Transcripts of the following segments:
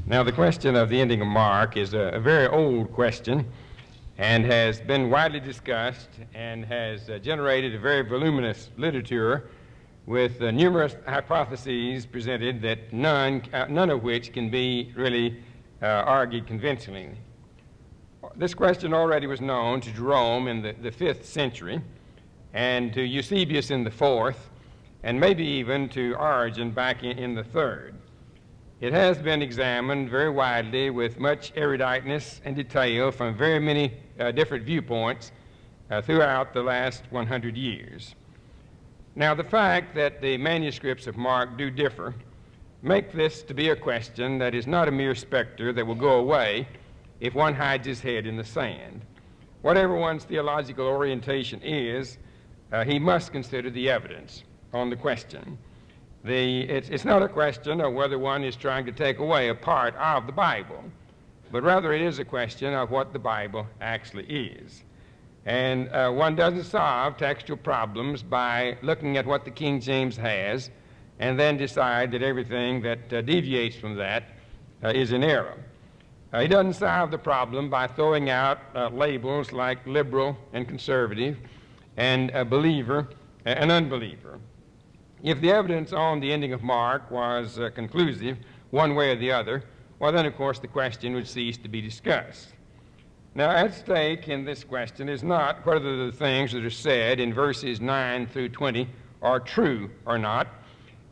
Now, the question of the ending of Mark is a very old question and has been widely discussed and has generated a very voluminous literature with numerous hypotheses presented that none of which can be really argued convincingly. This question already was known to Jerome in the 5th century and to Eusebius in the 4th, and maybe even to Origen back in the 3rd. It has been examined very widely with much eruditeness and detail from very many different viewpoints throughout the last 100 years. Now, the fact that the manuscripts of Mark do differ make this to be a question that is not a mere specter that will go away if one hides his head in the sand. Whatever one's theological orientation is, he must consider the evidence on the question. It's not a question of whether one is trying to take away a part of the Bible, but rather it is a question of what the Bible actually is. And one doesn't solve textual problems by looking at what the King James has and then decide that everything that deviates from that is in error. He doesn't solve the problem by throwing out labels like liberal and conservative and a believer and unbeliever. If the evidence on the ending of Mark was conclusive, one way or the other, well then of course the question would cease to be discussed. Now at stake in this question is not whether the things that are said in verses 9 through 20 are true or not,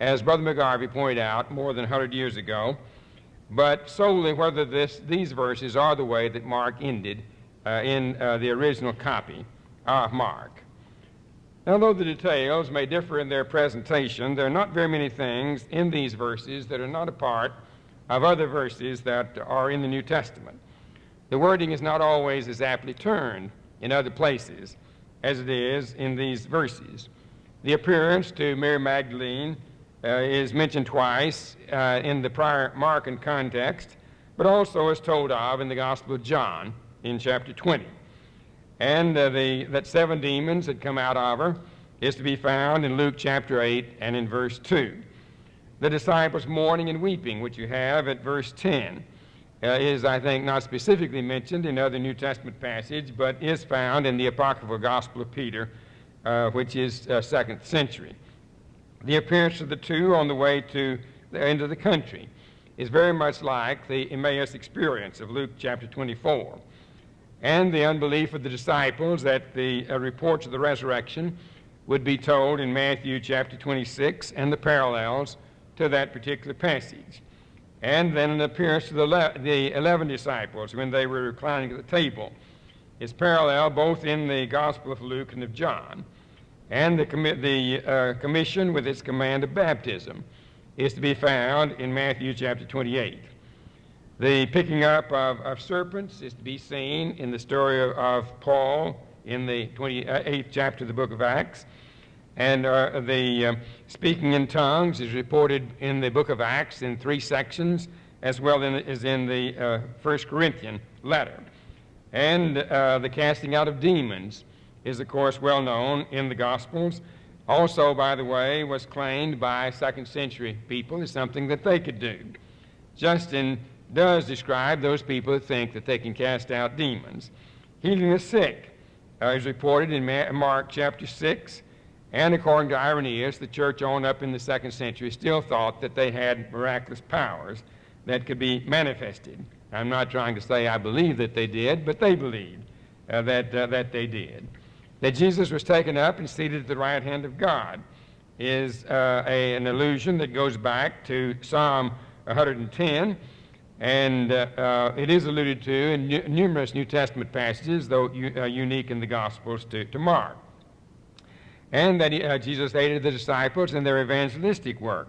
as Brother McGarvey pointed out more than 100 years ago, but solely whether these verses are the way that Mark ended in the original copy of Mark. Now, though the details may differ in their presentation, there are not very many things in these verses that are not a part of other verses that are in the New Testament. The wording is not always as aptly turned in other places as it is in these verses. The appearance to Mary Magdalene is mentioned twice in the prior Markan context, but also is told of in the Gospel of John in chapter 20. And that 7 demons had come out of her is to be found in Luke chapter 8 and in verse 2. The disciples mourning and weeping, which you have at verse 10, is, I think, not specifically mentioned in other New Testament passage, but is found in the apocryphal Gospel of Peter, which is 2nd century. The appearance of the two on the way to the end of the country is very much like the Emmaus experience of Luke chapter 24. And the unbelief of the disciples that the reports of the resurrection would be told in Matthew chapter 26 and the parallels to that particular passage. And then an appearance to the 11 disciples when they were reclining at the table is parallel both in the Gospel of Luke and of John. And the commission with its command of baptism is to be found in Matthew chapter 28. The picking up of serpents is to be seen in the story of Paul in the 28th chapter of the book of Acts. And the speaking in tongues is reported in the book of Acts in 3 sections, as well as in the 1 Corinthian letter. And the casting out of demons is, of course, well known in the Gospels. Also, by the way, was claimed by 2nd century people as something that they could do. Justin does describe those people who think that they can cast out demons. Healing the sick is reported in Mark chapter 6, and according to Irenaeus, the church on up in the 2nd century still thought that they had miraculous powers that could be manifested. I'm not trying to say I believe that they did, but they believed that they did. That Jesus was taken up and seated at the right hand of God is an allusion that goes back to Psalm 110, and it is alluded to in numerous New Testament passages, though unique in the Gospels to Mark. And that Jesus aided the disciples in their evangelistic work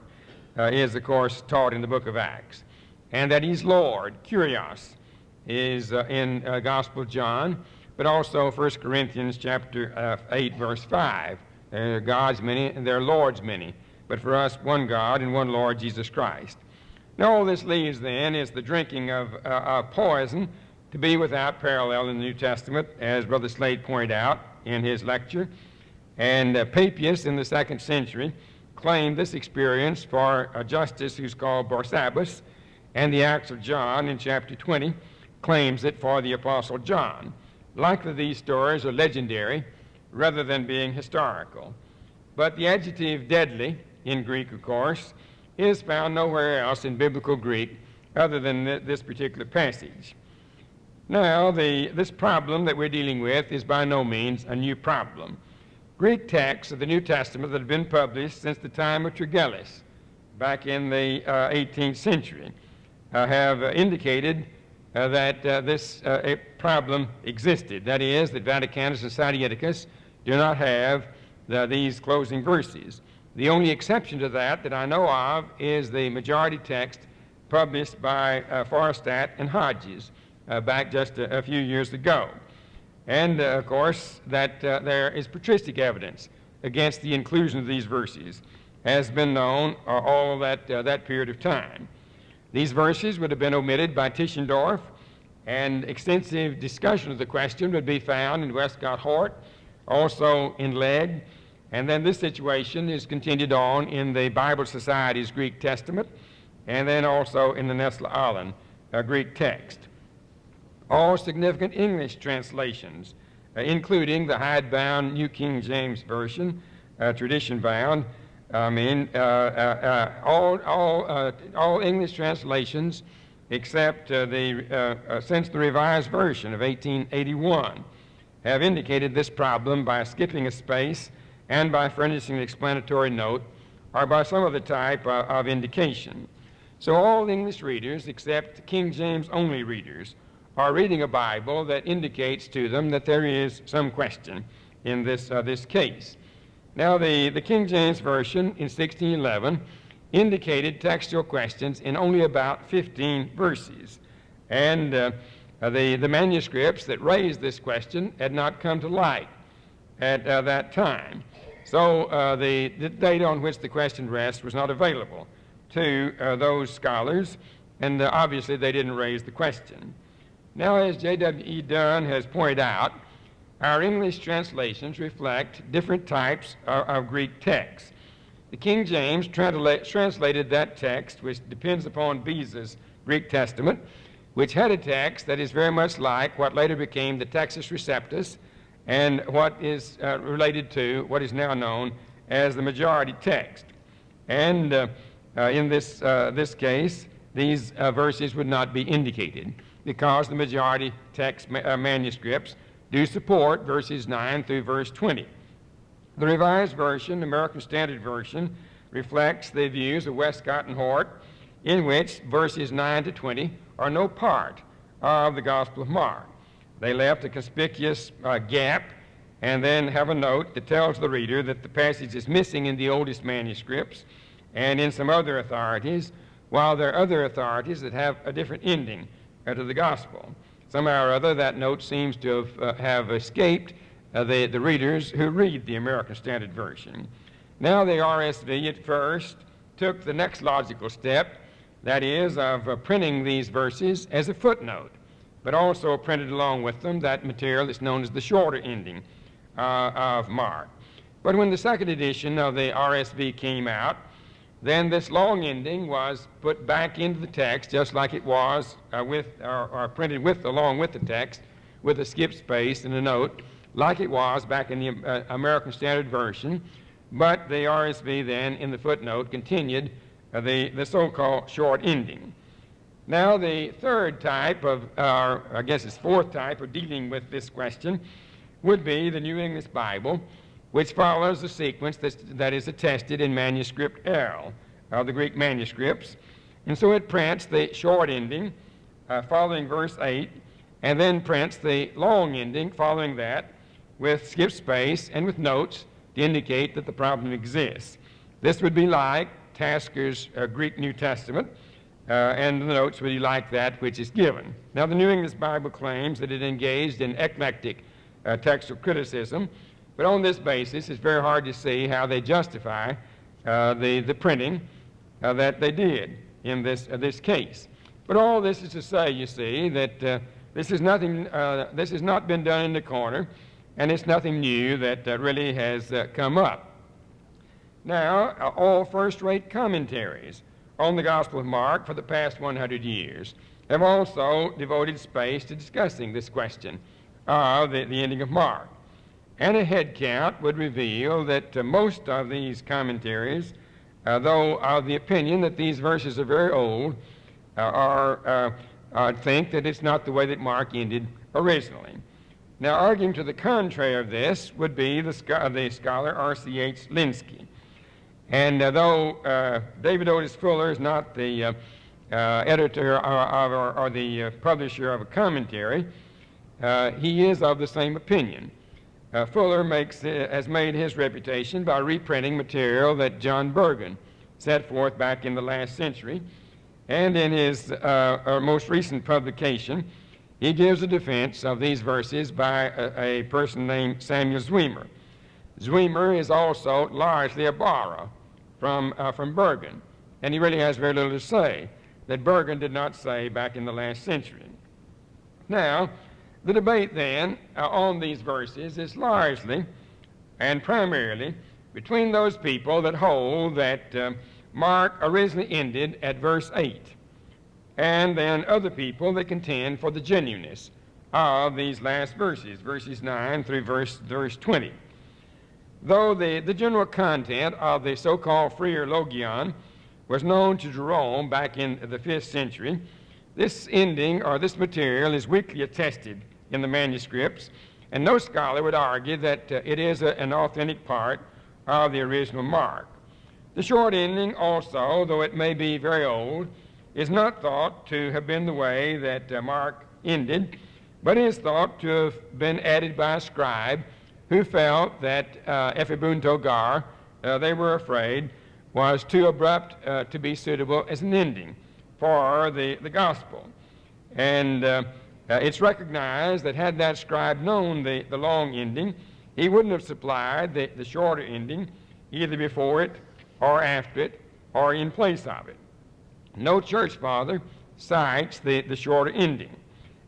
is, of course, taught in the book of Acts. And that he's Lord, Kyrios, is in Gospel of John, but also 1 Corinthians chapter 8, verse 5. There are gods many, and there are lords many, but for us one God and one Lord, Jesus Christ. Now all this leaves then is the drinking of poison to be without parallel in the New Testament, as Brother Slade pointed out in his lecture. And Papias in the 2nd century claimed this experience for a justice who's called Barsabbas, and the Acts of John in chapter 20 claims it for the Apostle John. Likely these stories are legendary rather than being historical. But the adjective deadly in Greek, of course, is found nowhere else in biblical Greek other than this particular passage. Now, this problem that we're dealing with is by no means a new problem. Greek texts of the New Testament that have been published since the time of Tregelles, back in the 18th century, have indicated that this problem existed. That is, that Vaticanus and Sinaiticus do not have these closing verses. The only exception to that I know of is the majority text published by Forrestat and Hodges back just a few years ago. And, of course, that there is patristic evidence against the inclusion of these verses has been known all that period of time. These verses would have been omitted by Tischendorf, and extensive discussion of the question would be found in Westcott Hort, also in Legg, and then this situation is continued on in the Bible Society's Greek Testament, and then also in the Nestle-Aland Greek text. All significant English translations, including the hidebound New King James Version, tradition-bound, all English translations except since the Revised Version of 1881 have indicated this problem by skipping a space and by furnishing an explanatory note or by some other type of indication. So all English readers except King James only readers are reading a Bible that indicates to them that there is some question in this case. Now, the King James Version in 1611 indicated textual questions in only about 15 verses, and the manuscripts that raised this question had not come to light at that time. So the data on which the question rests was not available to those scholars, and obviously they didn't raise the question. Now, as J.W.E. Dunn has pointed out, our English translations reflect different types of Greek texts. The King James translated that text, which depends upon Beza's Greek Testament, which had a text that is very much like what later became the Textus Receptus and what is related to what is now known as the majority text. And in this case, these verses would not be indicated because the majority text manuscripts do support verses 9 through verse 20. The Revised Version, American Standard Version, reflects the views of Westcott and Hort, in which verses 9 to 20 are no part of the Gospel of Mark. They left a conspicuous gap and then have a note that tells the reader that the passage is missing in the oldest manuscripts and in some other authorities, while there are other authorities that have a different ending to the Gospel. Somehow or other, that note seems to have escaped the readers who read the American Standard Version. Now, the RSV at first took the next logical step, that is, of printing these verses as a footnote, but also printed along with them that material that's known as the shorter ending of Mark. But when the second edition of the RSV came out, then this long ending was put back into the text just like it was printed along with the text with a skip space and a note like it was back in the American Standard Version, but the RSV then in the footnote continued the so-called short ending. Now the third type of, I guess it's fourth type of dealing with this question would be the New English Bible, which follows the sequence that is attested in manuscript L of the Greek manuscripts. And so it prints the short ending following verse 8, and then prints the long ending following that with skip space and with notes to indicate that the problem exists. This would be like Tasker's Greek New Testament, and the notes would be like that which is given. Now, the New English Bible claims that it engaged in eclectic textual criticism, but on this basis, it's very hard to see how they justify the printing that they did in this case. But all this is to say, you see, that this has not been done in the corner, and it's nothing new that really has come up. Now, all first-rate commentaries on the Gospel of Mark for the past 100 years have also devoted space to discussing this question of the ending of Mark. And a head count would reveal that most of these commentaries, though of the opinion that these verses are very old, think that it's not the way that Mark ended originally. Now, arguing to the contrary of this would be the scholar R.C.H. Lenski. And though David Otis Fuller is not the editor or the publisher of a commentary, he is of the same opinion. Fuller has made his reputation by reprinting material that John Burgon set forth back in the last century. And in his most recent publication, he gives a defense of these verses by a person named Samuel Zwemer. Zwemer is also largely a borrower from Burgon, and he really has very little to say that Burgon did not say back in the last century. Now, the debate then on these verses is largely and primarily between those people that hold that Mark originally ended at verse 8, and then other people that contend for the genuineness of these last verses, verses 9 through verse 20. Though the general content of the so-called Freer Logion was known to Jerome back in the 5th century, this ending or this material is weakly attested in the manuscripts, and no scholar would argue that it is an authentic part of the original Mark. The short ending also, though it may be very old, is not thought to have been the way that Mark ended, but is thought to have been added by a scribe who felt that Ephebun Togar, they were afraid, was too abrupt to be suitable as an ending for the gospel. And it's recognized that had that scribe known the long ending, he wouldn't have supplied the shorter ending either before it or after it or in place of it. No church father cites the shorter ending,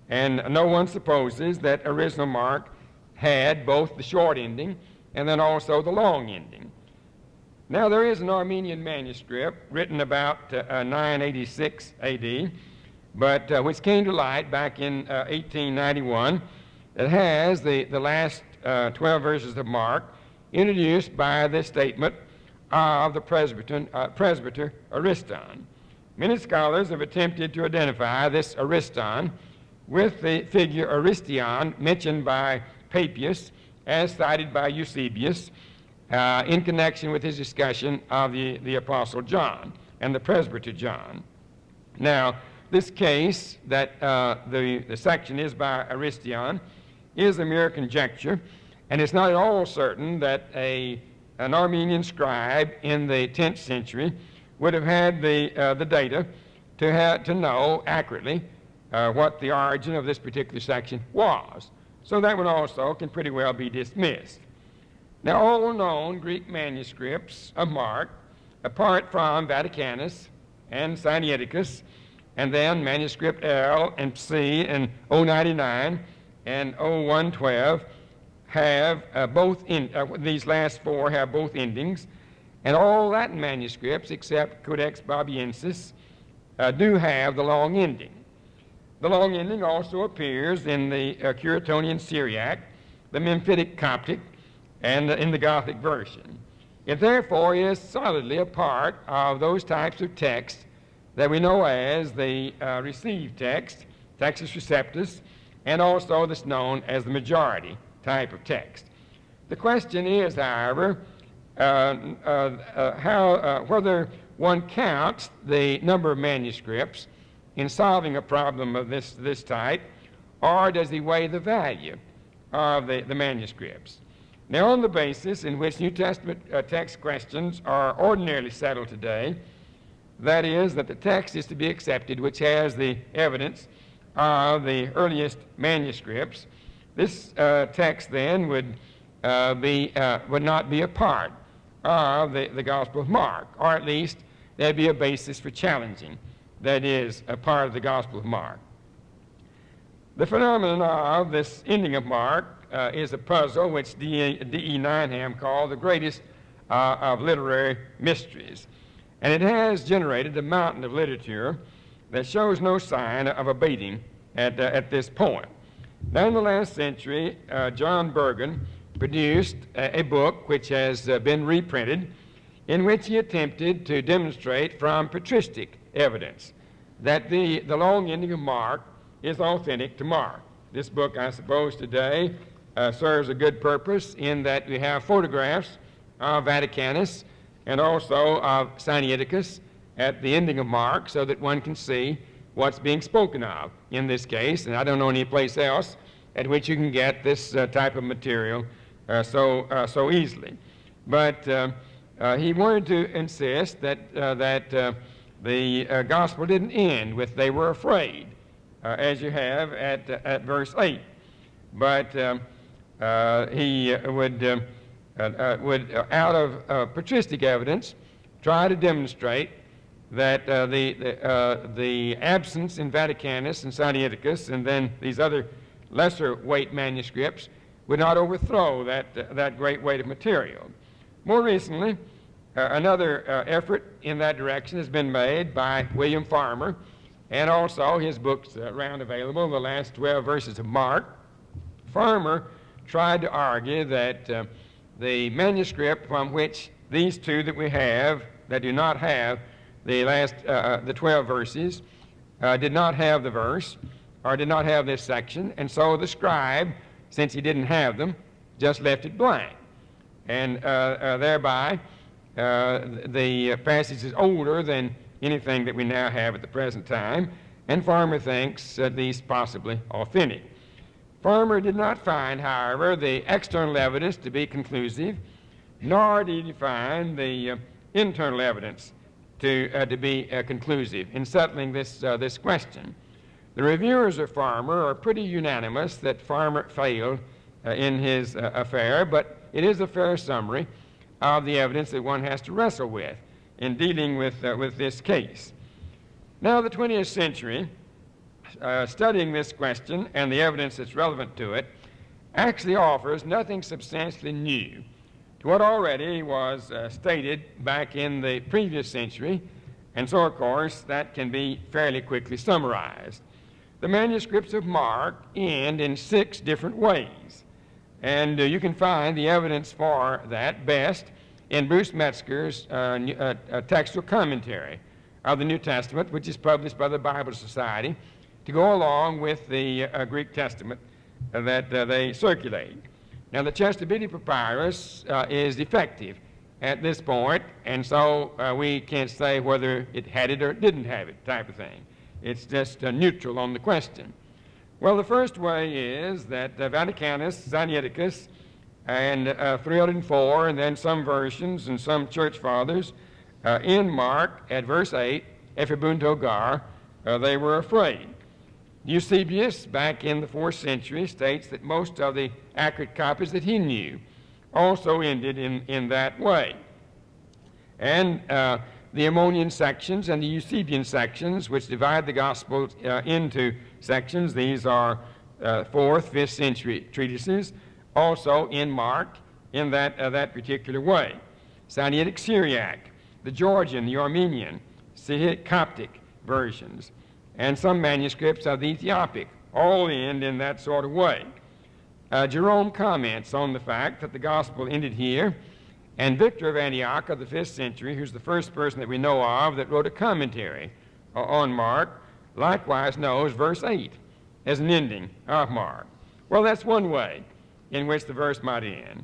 and no one supposes that original Mark had both the short ending and then also the long ending. Now, there is an Armenian manuscript written about 986 A.D., but which came to light back in 1891, that has the last 12 verses of Mark introduced by the statement of the presbyter Ariston. Many scholars have attempted to identify this Ariston with the figure Aristion mentioned by Papias as cited by Eusebius in connection with his discussion of the Apostle John and the presbyter John. Now, this case that the section is by Aristion is a mere conjecture, and it's not at all certain that an Armenian scribe in the 10th century would have had the data to know accurately what the origin of this particular section was. So that one also can pretty well be dismissed. Now, all known Greek manuscripts of Mark, apart from Vaticanus and Sinaiticus, and then manuscript L and C and 099 and 0112 have these last four have both endings, and all Latin manuscripts except Codex Babiensis do have the long ending. The long ending also appears in the Curetonian Syriac, the Memphitic Coptic, and in the Gothic version. It therefore is solidly a part of those types of texts that we know as the received text, Textus Receptus, and also that's known as the majority type of text. The question is, however, whether one counts the number of manuscripts in solving a problem of this type, or does he weigh the value of the manuscripts? Now, on the basis in which New Testament text questions are ordinarily settled today, that is, that the text is to be accepted which has the evidence of the earliest manuscripts, this text then would not be a part of the Gospel of Mark, or at least there'd be a basis for challenging that is a part of the Gospel of Mark. The phenomenon of this ending of Mark is a puzzle which D.E. Nineham called the greatest of literary mysteries. and it has generated a mountain of literature that shows no sign of abating at this point. Now, in the last century, John Burgon produced a book which has been reprinted, in which he attempted to demonstrate from patristic evidence that the long ending of Mark is authentic to Mark. This book, I suppose, today serves a good purpose in that we have photographs of Vaticanus and also of Sinaiticus at the ending of Mark, so that one can see what's being spoken of in this case. And I don't know any place else at which you can get this type of material so easily. But he wanted to insist that the gospel didn't end with "they were afraid," as you have at verse 8. But he would out of patristic evidence, try to demonstrate that the absence in Vaticanus and Sinaiticus and then these other lesser weight manuscripts would not overthrow that great weight of material. More recently, another effort in that direction has been made by William Farmer, and also his books around available, The Last 12 Verses of Mark. Farmer tried to argue that the manuscript from which these two that we have that do not have the 12 verses did not have the verse or did not have this section, and so the scribe, since he didn't have them, just left it blank. And thereby the passage is older than anything that we now have at the present time, and Farmer thinks at least possibly authentic. Farmer did not find, however, the external evidence to be conclusive, nor did he find the internal evidence to be conclusive in settling this question. The reviewers of Farmer are pretty unanimous that Farmer failed in his affair, but it is a fair summary of the evidence that one has to wrestle with in dealing with this case. Now, the 20th century, studying this question and the evidence that's relevant to it, actually offers nothing substantially new to what already was stated back in the previous century, and so, of course, that can be fairly quickly summarized. The manuscripts of Mark end in 6 different ways, and you can find the evidence for that best in Bruce Metzger's textual commentary of the New Testament, which is published by the Bible Society to go along with the Greek Testament that they circulate. Now, the Chester Beatty Papyrus is defective at this point, and so we can't say whether it had it or it didn't have it type of thing. It's just neutral on the question. Well, the first way is that Vaticanus, Sinaiticus, and 304, and then some versions and some church fathers in Mark at verse 8, Ephebunto gar, they were afraid. Eusebius, back in the 4th century, states that most of the accurate copies that he knew also ended in that way. And the Ammonian sections and the Eusebian sections, which divide the Gospel into sections, these are 4th, 5th century treatises, also in Mark in that particular way. Sinaitic Syriac, the Georgian, the Armenian, Syriac Coptic versions, and some manuscripts of the Ethiopic all end in that sort of way. Jerome comments on the fact that the Gospel ended here, and Victor of Antioch of the 5th century, who's the first person that we know of that wrote a commentary on Mark, likewise knows verse 8 as an ending of Mark. Well, that's one way in which the verse might end.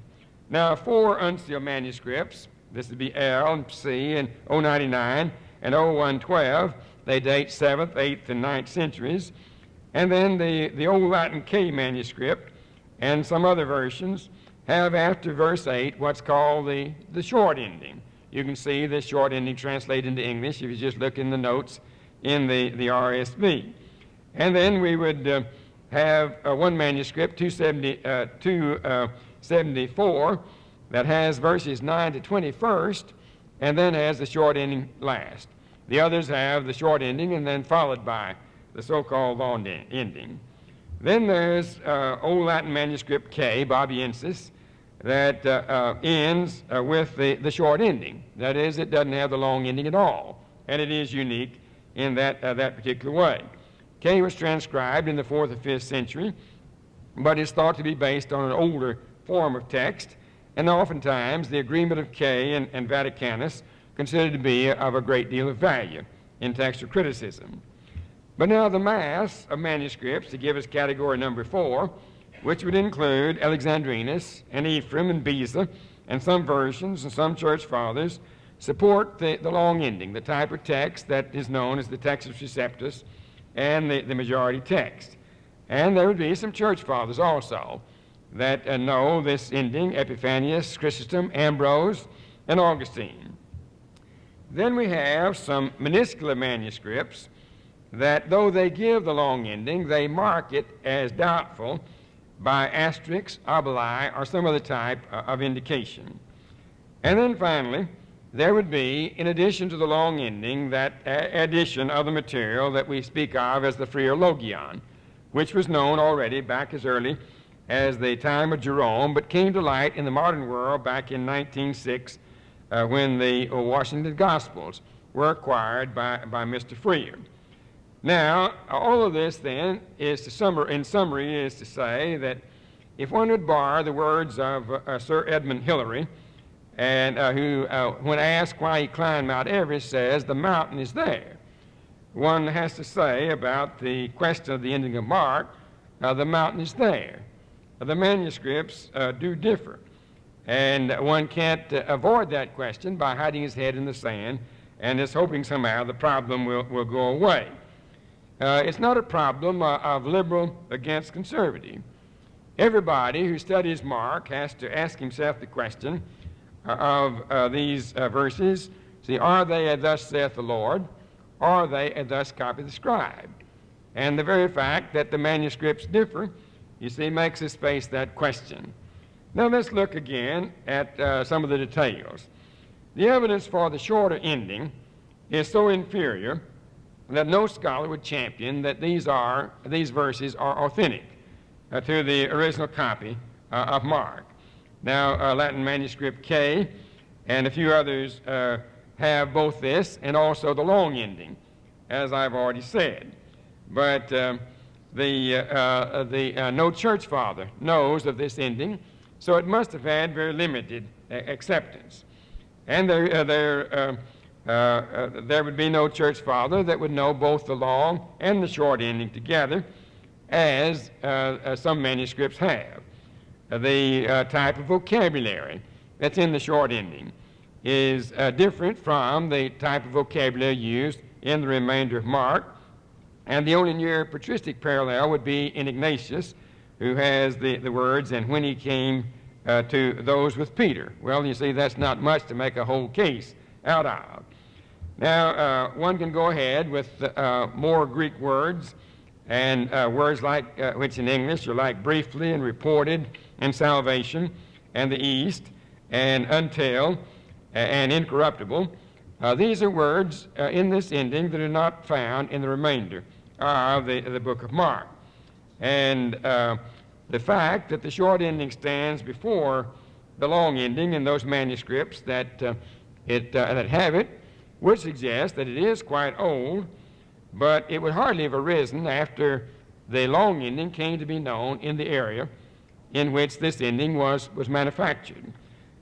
Now, 4 unsealed manuscripts, this would be L and C and 099 and 0112, they date 7th, 8th, and 9th centuries. And then the Old Latin K manuscript and some other versions have after verse 8 what's called the short ending. You can see the short ending translated into English if you just look in the notes in the RSV. And then we would have one manuscript, 274, that has verses 9 to 21st, and then has the short ending last. The others have the short ending and then followed by the so-called long ending. Then there's Old Latin Manuscript K, Bobiensis, that ends with the short ending. That is, it doesn't have the long ending at all, and it is unique in that particular way. K was transcribed in the 4th or 5th century, but is thought to be based on an older form of text, and oftentimes the agreement of K and Vaticanus considered to be of a great deal of value in textual criticism. But now the mass of manuscripts, to give us category number 4, which would include Alexandrinus and Ephraim and Beza, and some versions and some church fathers, support the long ending, the type of text that is known as the Textus Receptus and the majority text. And there would be some church fathers also that know this ending: Epiphanius, Chrysostom, Ambrose, and Augustine. Then we have some minuscule manuscripts that, though they give the long ending, they mark it as doubtful by asterisks, obeli, or some other type of indication. And then finally, there would be, in addition to the long ending, that addition of the material that we speak of as the Phreologion, which was known already back as early as the time of Jerome, but came to light in the modern world back in 1906 when the Washington Gospels were acquired by Mr. Freer. Now, all of this then is in summary is to say that if one would borrow the words of Sir Edmund Hillary, and who, when asked why he climbed Mount Everest, says the mountain is there, one has to say about the question of the ending of Mark, the mountain is there. The manuscripts do differ, and one can't avoid that question by hiding his head in the sand and just hoping somehow the problem will go away. It's not a problem of liberal against conservative. Everybody who studies Mark has to ask himself the question of these verses. See, are they a thus saith the Lord? Or are they a thus copy the scribe? And the very fact that the manuscripts differ, you see, makes us face that question. Now let's look again at some of the details. The evidence for the shorter ending is so inferior that no scholar would champion that these verses are authentic to the original copy of Mark. Now, Latin manuscript K and a few others have both this and also the long ending, as I've already said. But no church father knows of this ending, so it must have had very limited acceptance. And there would be no church father that would know both the long and the short ending together, as some manuscripts have. The type of vocabulary that's in the short ending is different from the type of vocabulary used in the remainder of Mark, and the only near patristic parallel would be in Ignatius, who has the words, and when he came to those with Peter. Well, you see, that's not much to make a whole case out of. Now, one can go ahead with more Greek words, and words like, which in English are like briefly and reported, and salvation, and the east, and until, and incorruptible. These are words in this ending that are not found in the remainder of the book of Mark. And the fact that the short ending stands before the long ending in those manuscripts that have it would suggest that it is quite old, but it would hardly have arisen after the long ending came to be known in the area in which this ending was manufactured.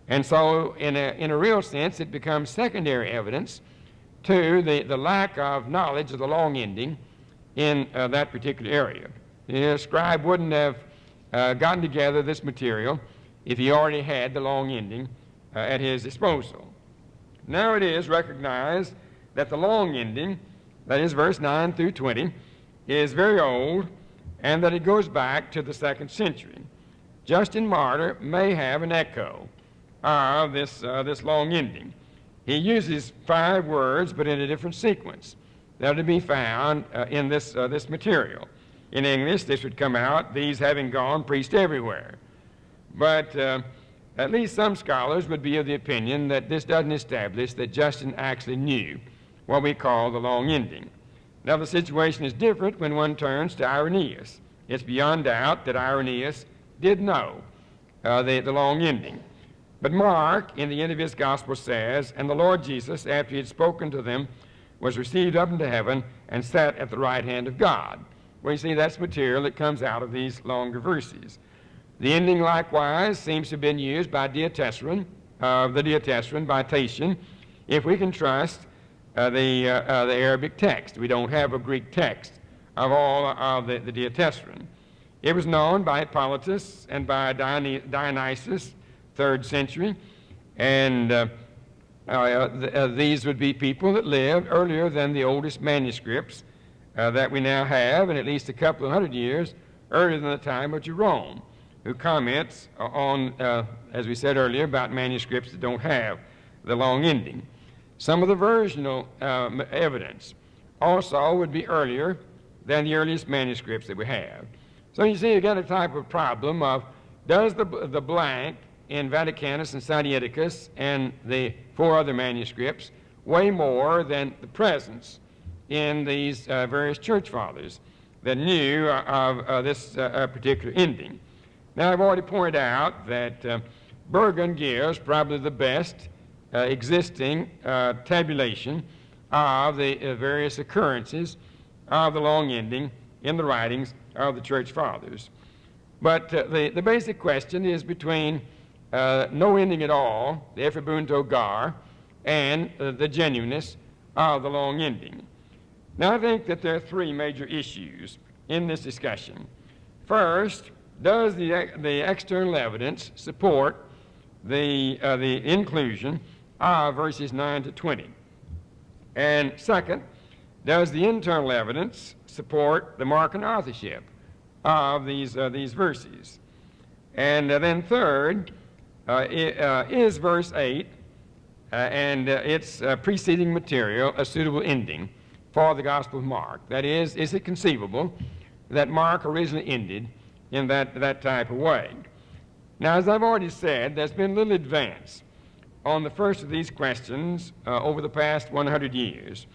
And so in a real sense, it becomes secondary evidence to the lack of knowledge of the long ending in that particular area. The scribe wouldn't have gotten together this material if he already had the long ending at his disposal. Now it is recognized that the long ending, that is verse 9 through 20, is very old, and that it goes back to the 2nd century. Justin Martyr may have an echo of this long ending. He uses 5 words, but in a different sequence. That would be found in this material. In English, this would come out, these having gone preached everywhere. But at least some scholars would be of the opinion that this doesn't establish that Justin actually knew what we call the long ending. Now, the situation is different when one turns to Irenaeus. It's beyond doubt that Irenaeus did know the long ending. But Mark, in the end of his gospel, says, "And the Lord Jesus, after he had spoken to them, was received up into heaven and sat at the right hand of God." Well, you see, that's material that comes out of these longer verses. The ending, likewise, seems to have been used by Diatessaron, the Diatessaron, by Tatian, if we can trust the Arabic text. We don't have a Greek text of all of the Diatessaron. It was known by Hippolytus and by Dionysius, 3rd century, and these would be people that lived earlier than the oldest manuscripts that we now have, and at least a couple of hundred years earlier than the time of Jerome, who comments on, as we said earlier, about manuscripts that don't have the long ending. Some of the versional evidence also would be earlier than the earliest manuscripts that we have. So you see, you get a type of problem of, does the blank in Vaticanus and Sinaiticus and the 4 other manuscripts weigh more than the presence in these various church fathers that knew of this particular ending? Now, I've already pointed out that Burgon gives probably the best existing tabulation of the various occurrences of the long ending in the writings of the church fathers. But the basic question is between no ending at all, the Ephebunto Gar, and the genuineness of the long ending. Now, I think that there are 3 major issues in this discussion. First, does the external evidence support the inclusion of verses 9 to 20? And second, does the internal evidence support the Markan authorship of these verses? And then third, is verse 8 and its preceding material a suitable ending for the Gospel of Mark? That is it conceivable that Mark originally ended in that type of way? Now, as I've already said, there's been little advance on the first of these questions over the past 100 years.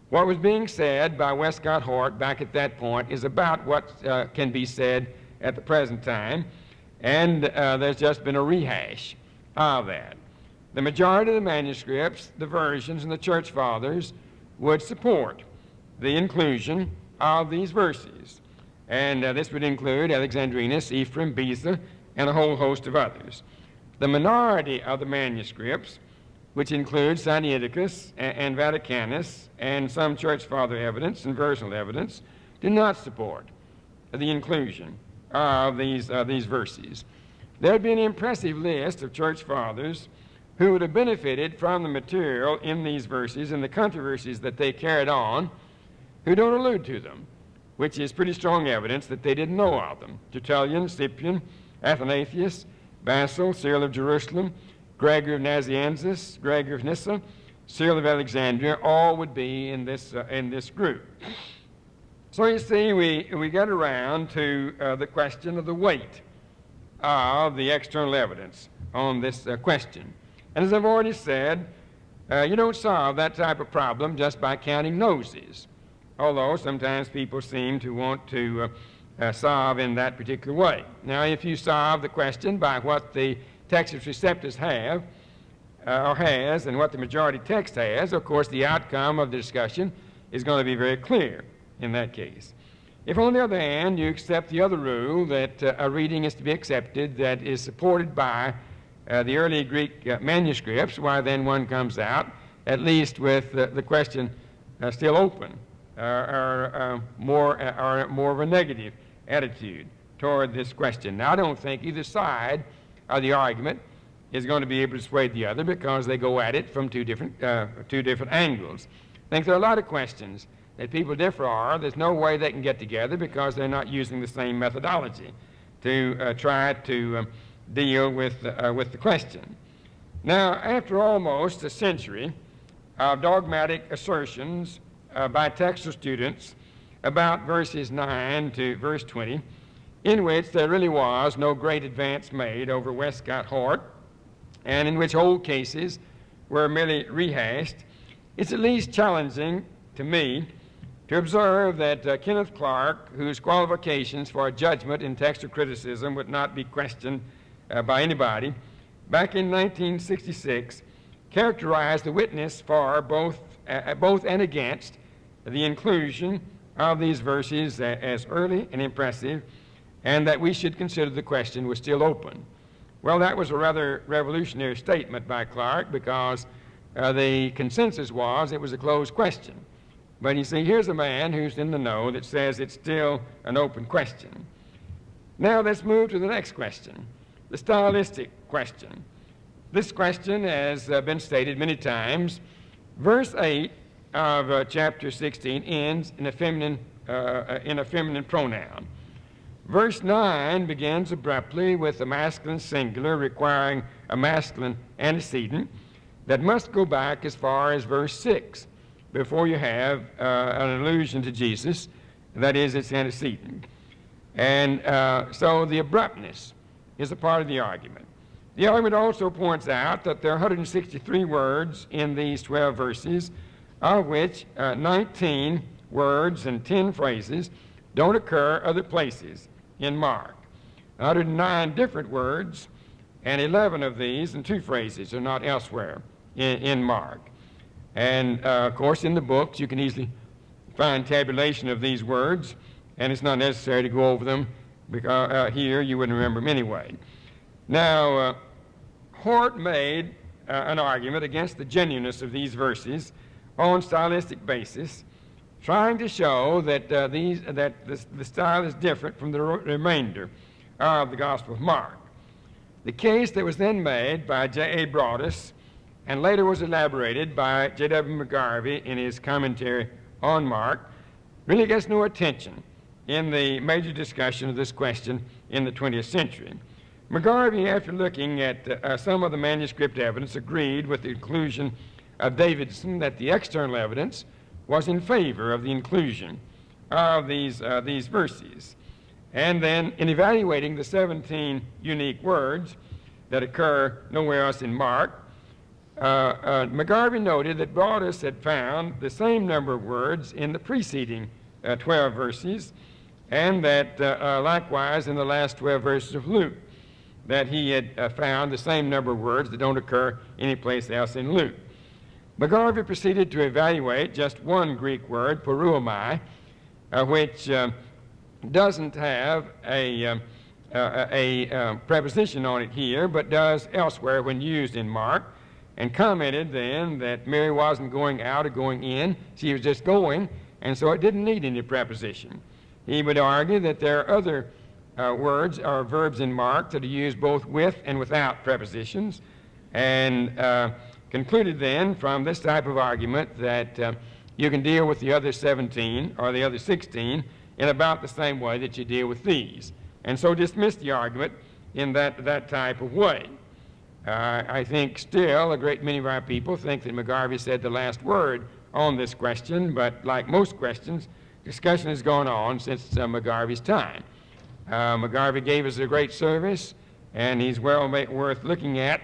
What was being said by Westcott Hort back at that point is about what can be said at the present time, and there's just been a rehash of that. The majority of the manuscripts, the versions, and the church fathers would support the inclusion of these verses, and this would include Alexandrinus, Ephraim, Beza, and a whole host of others. The minority of the manuscripts, which includes Sinaiticus and Vaticanus and some church father evidence and versional evidence, do not support the inclusion of these verses. There would be an impressive list of church fathers who would have benefited from the material in these verses and the controversies that they carried on, who don't allude to them, which is pretty strong evidence that they didn't know of them. Tertullian, Cyprian, Athanasius, Basil, Cyril of Jerusalem, Gregory of Nazianzus, Gregory of Nyssa, Cyril of Alexandria, all would be in this group. So you see, we get around to the question of the weight of the external evidence on this question. And as I've already said, you don't solve that type of problem just by counting noses, although sometimes people seem to want to solve in that particular way. Now, if you solve the question by what the Textus Receptus have or has and what the majority text has, of course, the outcome of the discussion is going to be very clear in that case. If, on the other hand, you accept the other rule that a reading is to be accepted that is supported by the early Greek manuscripts, why then one comes out at least with the question still open, or more of a negative attitude toward this question. Now, I don't think either side of the argument is going to be able to persuade the other because they go at it from two different angles. I think there are a lot of questions that people differ on. There's no way they can get together because they're not using the same methodology to try to deal with the question. Now, after almost a century of dogmatic assertions by textual students about verses 9 to verse 20, in which there really was no great advance made over Westcott Hort, and in which old cases were merely rehashed, it's at least challenging to me to observe that Kenneth Clark, whose qualifications for judgment in textual criticism would not be questioned by anybody, back in 1966, characterized the witness for both and against the inclusion of these verses as early and impressive, and that we should consider the question was still open. Well, that was a rather revolutionary statement by Clark, because the consensus was it was a closed question. But you see, here's a man who's in the know that says it's still an open question. Now let's move to the next question, the stylistic question. This question has been stated many times. Verse 8 of chapter 16 ends in a feminine pronoun. Verse 9 begins abruptly with a masculine singular requiring a masculine antecedent that must go back as far as verse 6 before you have an allusion to Jesus, that is, its antecedent. And so the abruptness is a part of the argument. The argument also points out that there are 163 words in these 12 verses, of which 19 words and 10 phrases don't occur other places in Mark. 109 different words, and 11 of these and 2 phrases are not elsewhere in Mark. And of course, in the books, you can easily find tabulation of these words, and it's not necessary to go over them, because here you wouldn't remember them anyway. Now, Hort made an argument against the genuineness of these verses on stylistic basis, trying to show that the style is different from the remainder of the Gospel of Mark. The case that was then made by J.A. Broadus and later was elaborated by J.W. McGarvey in his commentary on Mark really gets no attention in the major discussion of this question in the 20th century. McGarvey, after looking at some of the manuscript evidence, agreed with the conclusion of Davidson that the external evidence was in favor of the inclusion of these verses. And then, in evaluating the 17 unique words that occur nowhere else in Mark, McGarvey noted that Broadus had found the same number of words in the preceding 12 verses, and that likewise in the last 12 verses of Luke, that he had found the same number of words that don't occur anyplace else in Luke. McGarvey proceeded to evaluate just one Greek word, poreuomai, which doesn't have a preposition on it here, but does elsewhere when used in Mark, and commented then that Mary wasn't going out or going in, she was just going, and so it didn't need any preposition. He would argue that there are other words or verbs in Mark that are used both with and without prepositions, and concluded then from this type of argument that you can deal with the other 17 or the other 16 in about the same way that you deal with these, and so dismissed the argument in that type of way. I think still a great many of our people think that McGarvey said the last word on this question, but like most questions, discussion has gone on since McGarvey's time. McGarvey gave us a great service, and he's well worth looking at,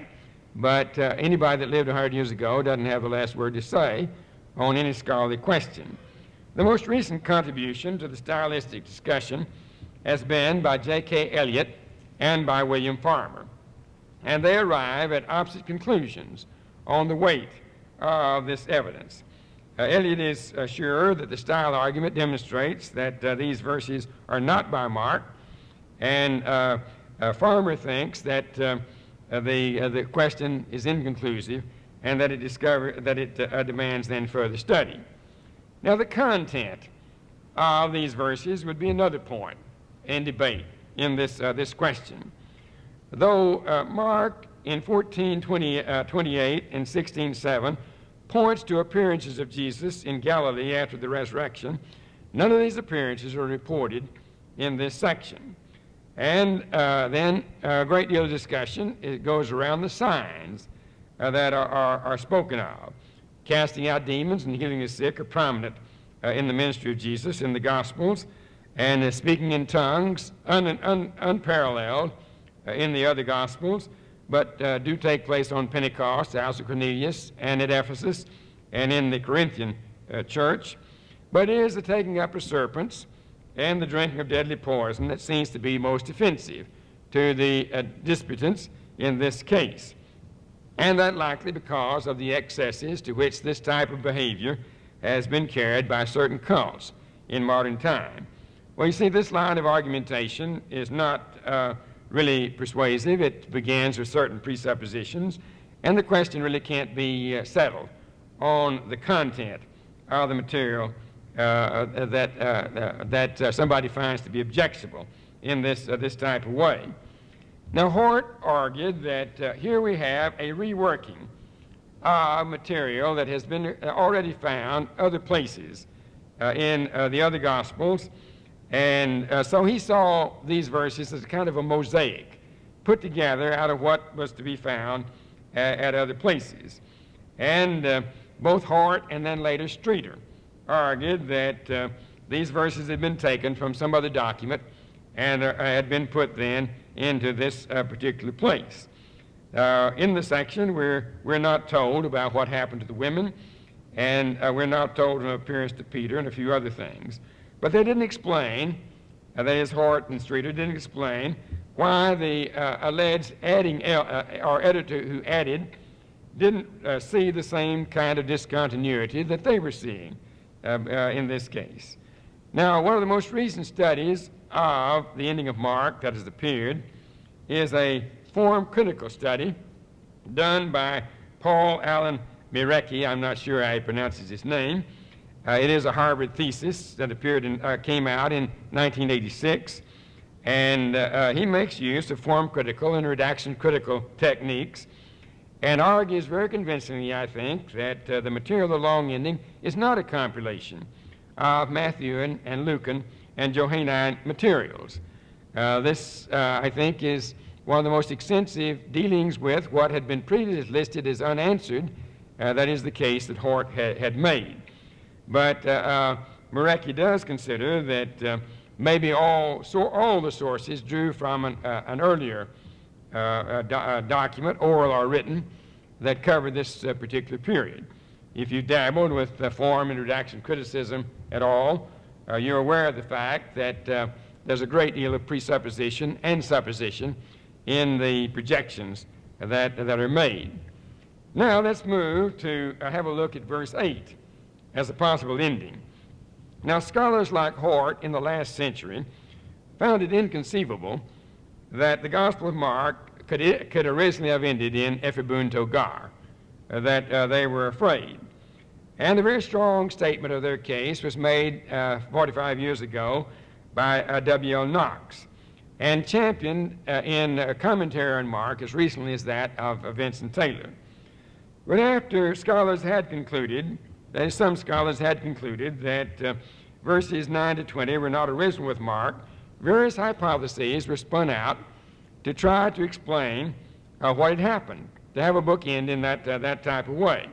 but anybody that lived 100 years ago doesn't have the last word to say on any scholarly question. The most recent contribution to the stylistic discussion has been by J.K. Elliott and by William Farmer, and they arrive at opposite conclusions on the weight of this evidence. Elliott is sure that the style argument demonstrates that these verses are not by Mark, and Farmer thinks that the question is inconclusive and that it demands then further study. Now, the content of these verses would be another point in debate in this question. Though Mark in 14:28 and 16:7 points to appearances of Jesus in Galilee after the resurrection, none of these appearances are reported in this section. And then a great deal of discussion goes around the signs that are spoken of. Casting out demons and healing the sick are prominent in the ministry of Jesus in the Gospels, and speaking in tongues, unparalleled in the other Gospels, but do take place on Pentecost, the house of Cornelius, and at Ephesus, and in the Corinthian church. But it is the taking up of serpents and the drinking of deadly poison that seems to be most offensive to the disputants in this case. And that likely because of the excesses to which this type of behavior has been carried by certain cults in modern time. Well, you see, this line of argumentation is not really persuasive. It begins with certain presuppositions, and the question really can't be settled on the content of the material that somebody finds to be objectionable in this type of way. Now, Hort argued that here we have a reworking of material that has been already found other places in the other Gospels, and so he saw these verses as kind of a mosaic put together out of what was to be found at other places. And both Hort and then later Streeter argued that these verses had been taken from some other document and had been put then into this particular place. In the section, we're not told about what happened to the women, and we're not told of an appearance to Peter and a few other things. But they didn't explain, that is, Hort and Streeter didn't explain why the alleged or editor who added didn't see the same kind of discontinuity that they were seeing in this case. Now, one of the most recent studies of the ending of Mark that has appeared is a form critical study done by Paul Allen Mirecki. I'm not sure how he pronounces his name. It is a Harvard thesis that came out in 1986, and he makes use of form critical and redaction critical techniques and argues very convincingly, I think, that the material of the long ending is not a compilation of Matthewan and Lucan and Johannine materials. This, I think, is one of the most extensive dealings with what had been previously listed as unanswered. That is the case that Hort had made. But Mirecki does consider that maybe all the sources drew from an earlier document, oral or written, that covered this particular period. If you dabbled with form and redaction criticism at all, you're aware of the fact that there's a great deal of presupposition and supposition in the projections that are made. Now let's move to have a look at verse 8 as a possible ending. Now, scholars like Hort in the last century found it inconceivable that the Gospel of Mark could originally have ended in Ephebun Togar, that they were afraid. And a very strong statement of their case was made 45 years ago by W.L. Knox and championed in a commentary on Mark as recently as that of Vincent Taylor. But after scholars had concluded, that is, some scholars had concluded that verses 9 to 20 were not original with Mark, various hypotheses were spun out to try to explain what had happened, to have a book end in that type of way.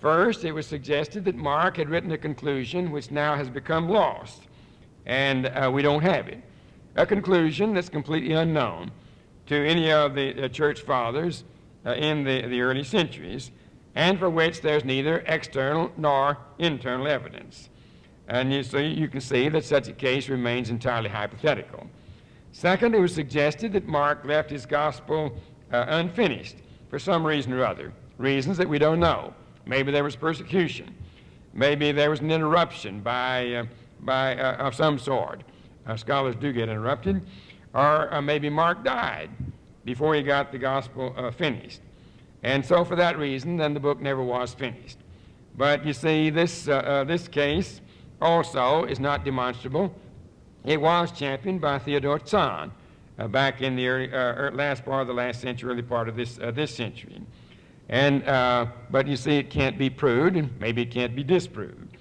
First, it was suggested that Mark had written a conclusion which now has become lost, and we don't have it. A conclusion that's completely unknown to any of the church fathers in the early centuries, and for which there's neither external nor internal evidence. And so you can see that such a case remains entirely hypothetical. Second, it was suggested that Mark left his gospel unfinished for some reason or other, reasons that we don't know. Maybe there was persecution. Maybe there was an interruption of some sort. Scholars do get interrupted. Or maybe Mark died before he got the gospel finished. And so for that reason, then the book never was finished. But you see, this case also is not demonstrable. It was championed by Theodore Zahn back in the last part of the last century, early part of this century. And but you see, it can't be proved, and maybe it can't be disproved.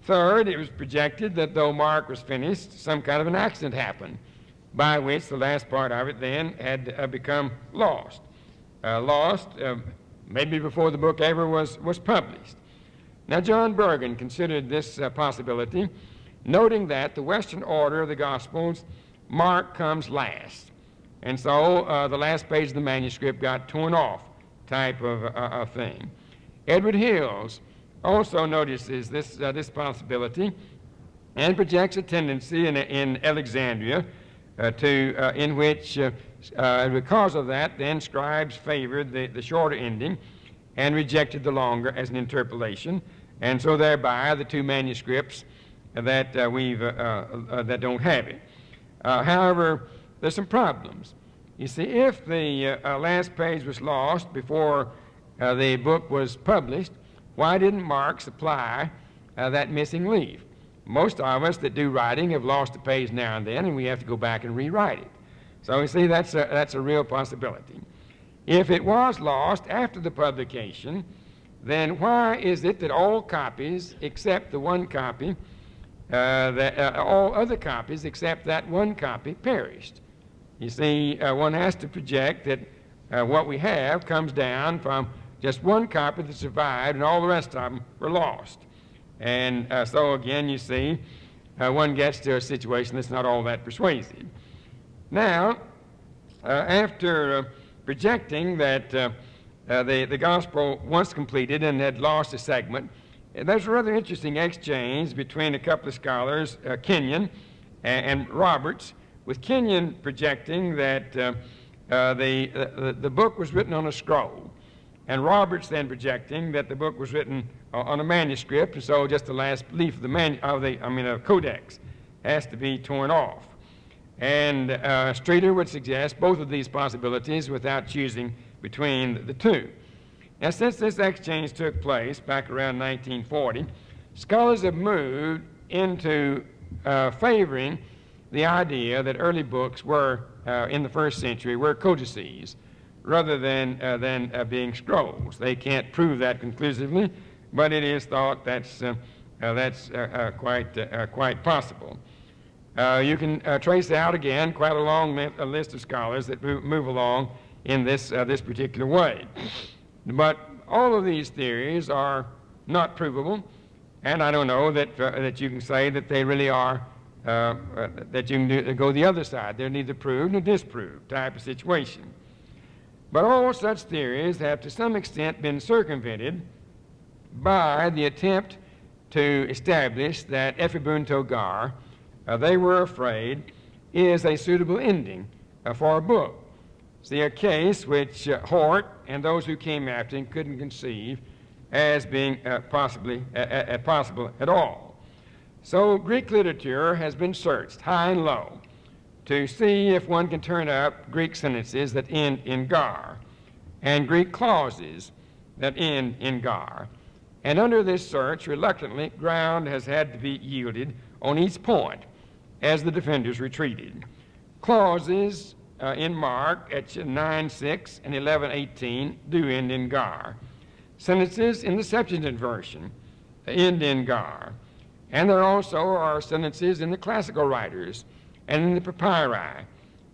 Third, it was projected that though Mark was finished, some kind of an accident happened, by which the last part of it then had become lost. Maybe before the book ever was published. Now, John Bergen considered this possibility, noting that the Western order of the Gospels, Mark comes last. And so the last page of the manuscript got torn off type of thing. Edward Hills also notices this possibility and projects a tendency in Alexandria in which Because of that, then scribes favored the shorter ending and rejected the longer as an interpolation, and so thereby the two manuscripts that that don't have it. However, there's some problems. You see, if the last page was lost before the book was published, why didn't Mark supply that missing leaf? Most of us that do writing have lost a page now and then, and we have to go back and rewrite it. So you see, that's a real possibility. If it was lost after the publication, then why is it that all copies except the one copy, all other copies except that one copy perished? You see, one has to project that what we have comes down from just one copy that survived and all the rest of them were lost. And so again, you see, one gets to a situation that's not all that persuasive. Now, after projecting that the gospel once completed and had lost a segment, there's a rather interesting exchange between a couple of scholars, Kenyon and Roberts, with Kenyon projecting that the book was written on a scroll, and Roberts then projecting that the book was written on a manuscript, and so just the last leaf of the codex has to be torn off. And Streeter would suggest both of these possibilities without choosing between the two. Now, since this exchange took place back around 1940, scholars have moved into favoring the idea that early books were, in the first century, were codices rather than being scrolls. They can't prove that conclusively, but it is thought that's quite possible. You can trace out again quite a long list of scholars that move along in this particular way. But all of these theories are not provable, and I don't know that you can say that they really are, that you can go the other side. They're neither proved nor disproved type of situation. But all such theories have to some extent been circumvented by the attempt to establish that Ephi Togar, they were afraid, is a suitable ending for a book. See, a case which Hort and those who came after him couldn't conceive as being possible at all. So Greek literature has been searched high and low to see if one can turn up Greek sentences that end in gar and Greek clauses that end in gar. And under this search, reluctantly, ground has had to be yielded on each point as the defenders retreated. Clauses in Mark at 9:6 and 11:18 do end in gar. Sentences in the Septuagint version end in gar. And there also are sentences in the classical writers and in the papyri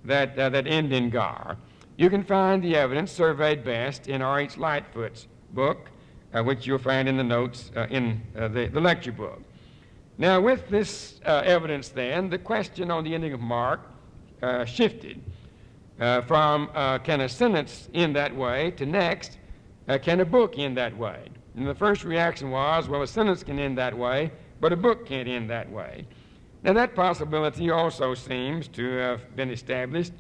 that end in gar. You can find the evidence surveyed best in R.H. Lightfoot's book, which you'll find in the notes in the lecture book. Now, with this evidence then, the question on the ending of Mark shifted from can a sentence end that way to next, can a book end that way? And the first reaction was, well, a sentence can end that way, but a book can't end that way. Now, that possibility also seems to have been established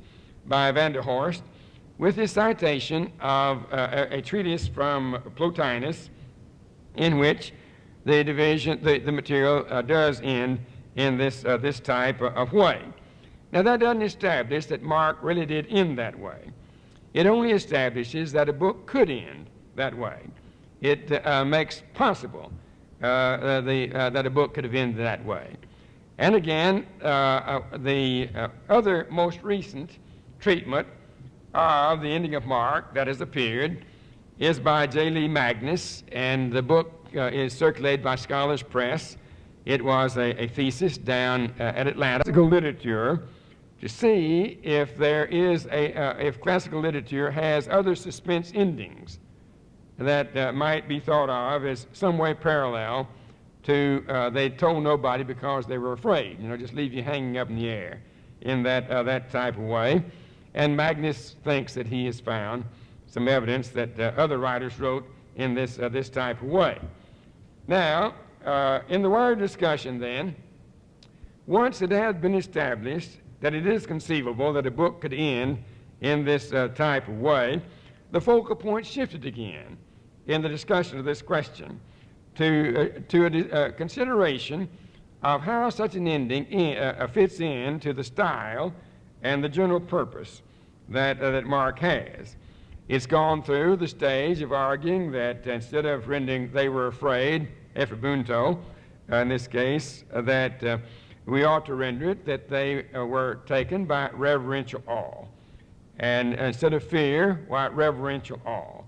by Van der Horst with his citation of a treatise from Plotinus in which the division, the material does end in this type of way. Now, that doesn't establish that Mark really did end that way. It only establishes that a book could end that way. It makes possible that a book could have ended that way. And again, the other most recent treatment of the ending of Mark that has appeared is by J. Lee Magnus, and the book is circulated by Scholars Press. It was a thesis down at Atlanta, classical literature, to see if there is if classical literature has other suspense endings that might be thought of as some way parallel to they told nobody because they were afraid, just leave you hanging up in the air in that type of way. And Magnus thinks that he has found some evidence that other writers wrote in this type of way. Now, in the wider discussion then, once it has been established that it is conceivable that a book could end in this type of way, the focal point shifted again in the discussion of this question to a consideration of how such an ending fits into the style and the general purpose that Mark has. It's gone through the stage of arguing that instead of rendering they were afraid, ephebunto, in this case, that we ought to render it that they were taken by reverential awe. And instead of fear, why, reverential awe.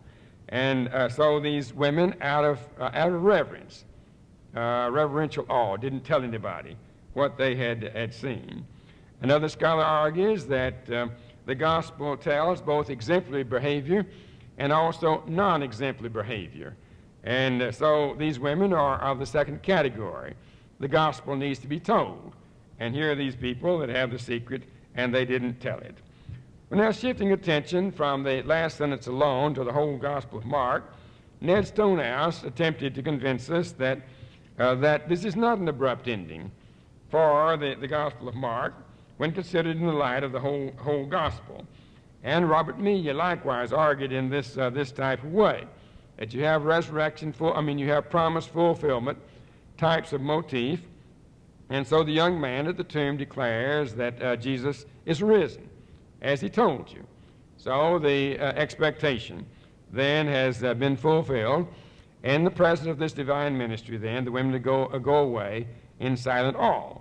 And so these women, out of reverence, reverential awe, didn't tell anybody what they had seen. Another scholar argues that the gospel tells both exemplary behavior and also non-exemplary behavior. And so these women are of the second category. The gospel needs to be told. And here are these people that have the secret, and they didn't tell it. We're now shifting attention from the last sentence alone to the whole Gospel of Mark. Ned Stonehouse attempted to convince us that this is not an abrupt ending for the Gospel of Mark when considered in the light of the whole Gospel. And Robert Melia likewise argued in this type of way, that you have you have promise fulfillment types of motif, and so the young man at the tomb declares that Jesus is risen, as he told you. So the expectation then has been fulfilled. In the presence of this divine ministry, then, the women go away in silent awe.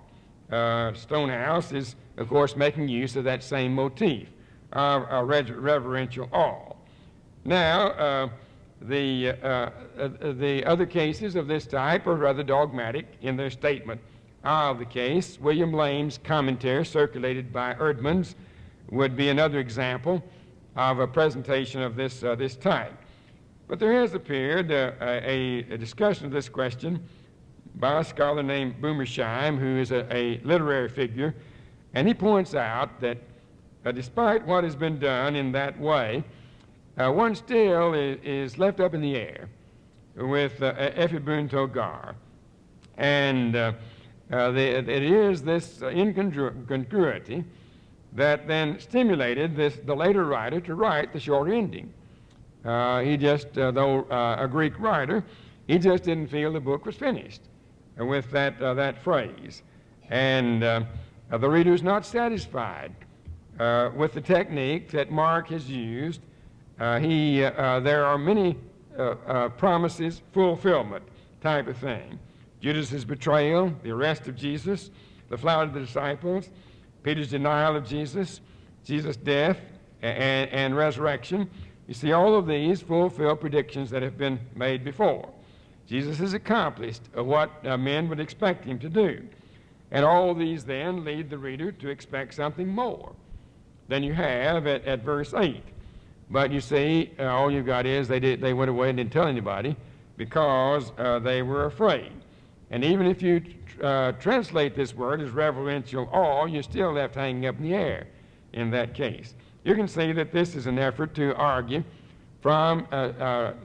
Stonehouse is, of course, making use of that same motif of reverential awe. Now, the other cases of this type are rather dogmatic in their statement of the case. William Lane's commentary, circulated by Erdman's, would be another example of a presentation of this type. But there has appeared a discussion of this question by a scholar named Boomersheim, who is a literary figure, and he points out that despite what has been done in that way, one still is left up in the air with ephebunto gar. And it is this incongruity that then stimulated the later writer to write the short ending. He just, though a Greek writer, he just didn't feel the book was finished with that phrase. And the reader is not satisfied with the technique that Mark has used. There are many promises, fulfillment type of thing. Judas's betrayal, the arrest of Jesus, the flight of the disciples, Peter's denial of Jesus, Jesus' death and resurrection. You see, all of these fulfill predictions that have been made before. Jesus has accomplished what men would expect him to do. And all these then lead the reader to expect something more than you have at verse 8. But you see, all you've got is they went away and didn't tell anybody because they were afraid. And even if you translate this word as reverential awe, you're still left hanging up in the air in that case. You can see that this is an effort to argue from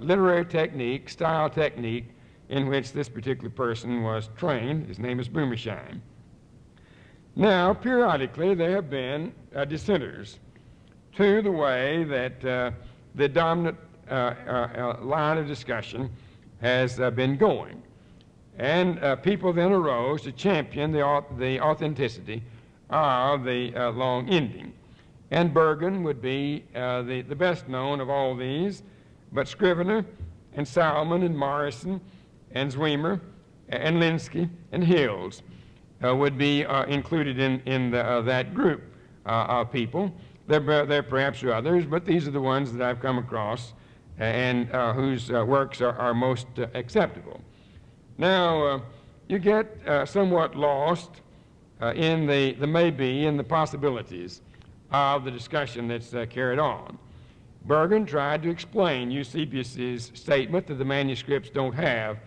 literary technique, style technique, in which this particular person was trained. His name is Boomersheim. Now, periodically, there have been dissenters to the way that the dominant line of discussion has been going. And people then arose to champion the authenticity of the long ending. And Bergen would be the best known of all these, but Scrivener and Salmon and Morrison and Zwemer and Linsky and Hills would be included in that group of people. There perhaps are others, but these are the ones that I've come across and whose works are most acceptable. Now, you get somewhat lost in the maybe and the possibilities of the discussion that's carried on. Bergen tried to explain Eusebius's statement that the manuscripts don't have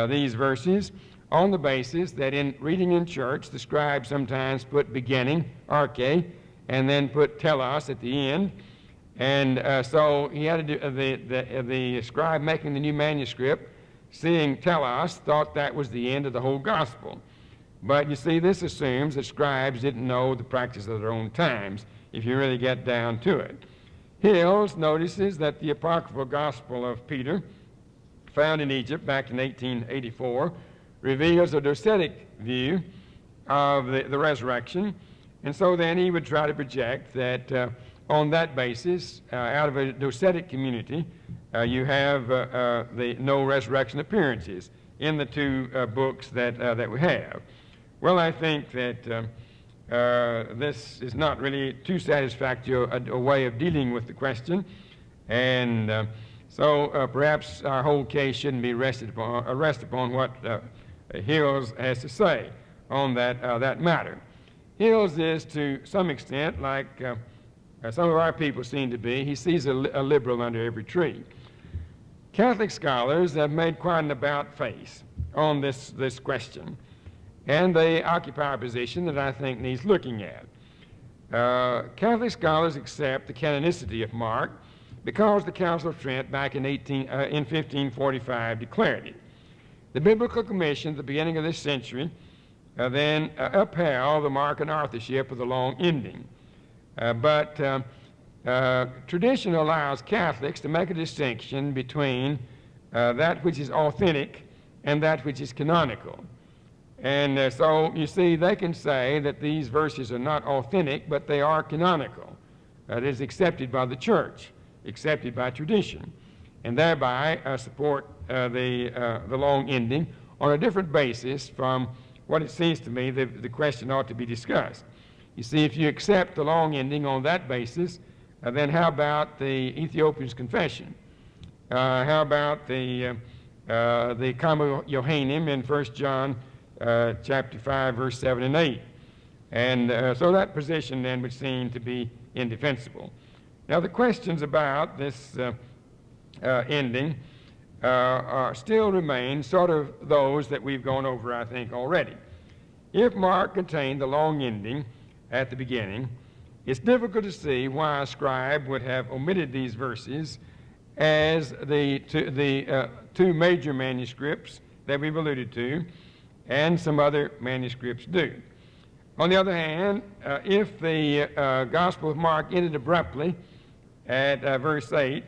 these verses on the basis that in reading in church, the scribe sometimes put beginning, arche, and then put telos at the end. And so he had to do, the scribe making the new manuscript, seeing telos, thought that was the end of the whole gospel. But you see, this assumes that scribes didn't know the practice of their own times, if you really get down to it. Hills notices that the apocryphal Gospel of Peter, found in Egypt back in 1884, reveals a docetic view of the resurrection. And so then he would try to project that on that basis, out of a docetic community, you have the no resurrection appearances in the two books that we have. Well, I think that this is not really too satisfactory a way of dealing with the question, and so perhaps our whole case shouldn't be rested upon what Hills has to say on that matter. Hills is, to some extent, like some of our people seem to be. He sees a liberal under every tree. Catholic scholars have made quite an about-face on this question, and they occupy a position that I think needs looking at. Catholic scholars accept the canonicity of Mark because the Council of Trent back in 1545 declared it. The Biblical Commission at the beginning of this century then upheld the Markan authorship of the long ending. But tradition allows Catholics to make a distinction between that which is authentic and that which is canonical. And so, you see, they can say that these verses are not authentic, but they are canonical. It is accepted by the church, accepted by tradition, and thereby support the long ending on a different basis from what it seems to me the question ought to be discussed. You see, if you accept the long ending on that basis, then how about the Ethiopian's confession? How about the Kama Yohanim in 1 John chapter 5, verse 7 and 8? And so that position then would seem to be indefensible. Now, the questions about this ending still remain sort of those that we've gone over, I think, already. If Mark contained the long ending at the beginning, it's difficult to see why a scribe would have omitted these verses as the two major manuscripts that we've alluded to and some other manuscripts do. On the other hand, if the Gospel of Mark ended abruptly at verse 8,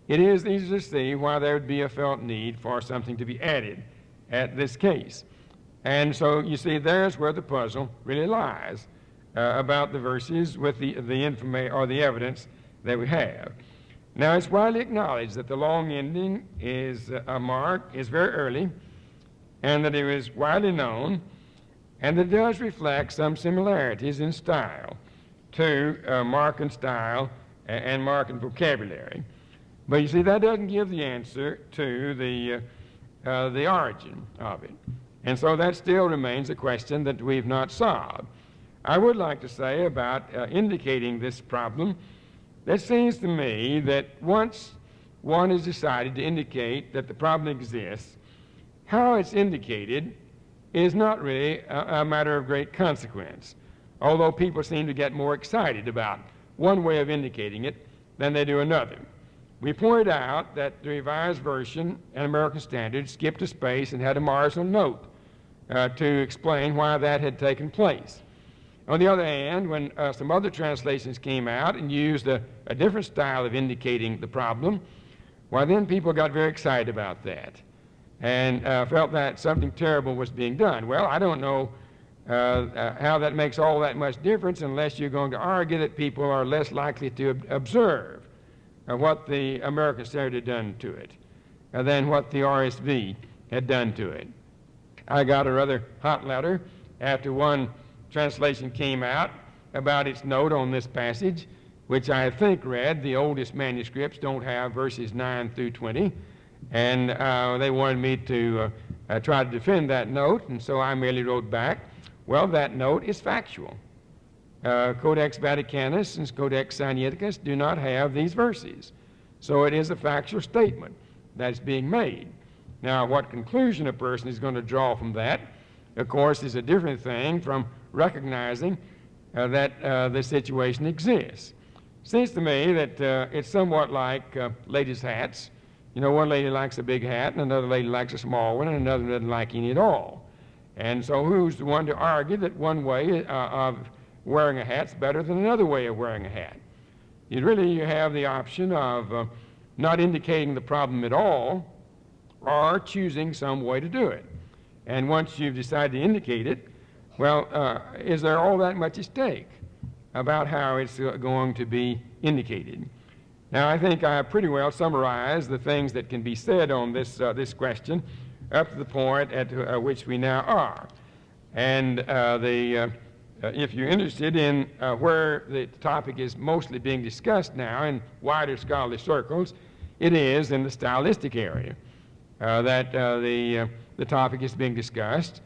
it is easy to see why there would be a felt need for something to be added at this case. And so, you see, there's where the puzzle really lies about the verses with the information or the evidence that we have. Now, it's widely acknowledged that the long ending is Mark is very early, and that it is widely known, and it does reflect some similarities in style to Markan style and Markan vocabulary. But you see, that doesn't give the answer to the origin of it. And so that still remains a question that we've not solved. I would like to say about indicating this problem, that seems to me that once one has decided to indicate that the problem exists, how it's indicated is not really a matter of great consequence, although people seem to get more excited about one way of indicating it than they do another. We pointed out that the Revised Version and American Standard skipped a space and had a marginal note to explain why that had taken place. On the other hand, when some other translations came out and used a different style of indicating the problem, why then people got very excited about that and felt that something terrible was being done. Well, I don't know how that makes all that much difference unless you're going to argue that people are less likely to observe what the American Standard had done to it than what the RSV had done to it. I got a rather hot letter after one translation came out about its note on this passage, which I think read, the oldest manuscripts don't have verses 9 through 20, and they wanted me to try to defend that note, and so I merely wrote back, well, that note is factual. Codex Vaticanus and Codex Sinaiticus do not have these verses, so it is a factual statement that's being made. Now, what conclusion a person is going to draw from that, of course, is a different thing from recognizing that the situation exists. Seems to me that it's somewhat like ladies' hats. You know, one lady likes a big hat, and another lady likes a small one, and another doesn't like any at all. And so who's the one to argue that one way of wearing a hat's better than another way of wearing a hat? You have the option of not indicating the problem at all or choosing some way to do it. And once you've decided to indicate it, well, is there all that much at stake about how it's going to be indicated? Now, I think I pretty well summarized the things that can be said on this question up to the point at which we now are. And if you're interested in where the topic is mostly being discussed now in wider scholarly circles, it is in the stylistic area that the topic is being discussed.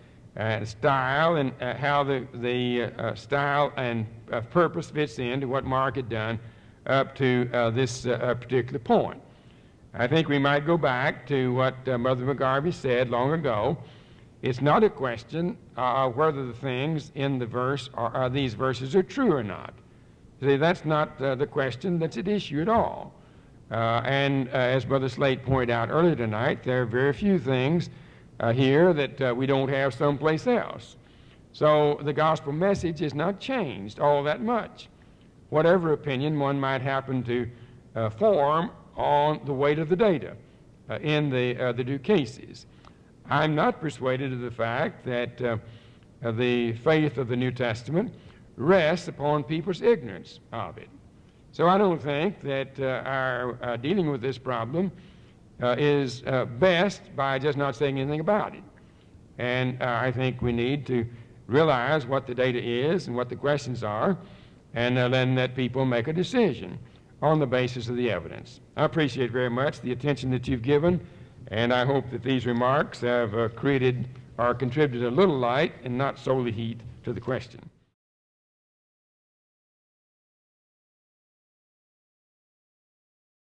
Style and how the style and purpose fits into what Mark had done up to this particular point. I think we might go back to what Mother McGarvey said long ago. It's not a question whether the things in the verse or these verses are true or not. See, that's not the question that's at issue at all. And as Brother Slate pointed out earlier tonight, there are very few things here that we don't have someplace else. So the gospel message is not changed all that much, whatever opinion one might happen to form on the weight of the data in the two cases. I'm not persuaded of the fact that the faith of the New Testament rests upon people's ignorance of it. So I don't think that our dealing with this problem is best by just not saying anything about it. And I think we need to realize what the data is and what the questions are, and then let people make a decision on the basis of the evidence. I appreciate very much the attention that you've given, and I hope that these remarks have created or contributed a little light and not solely heat to the question.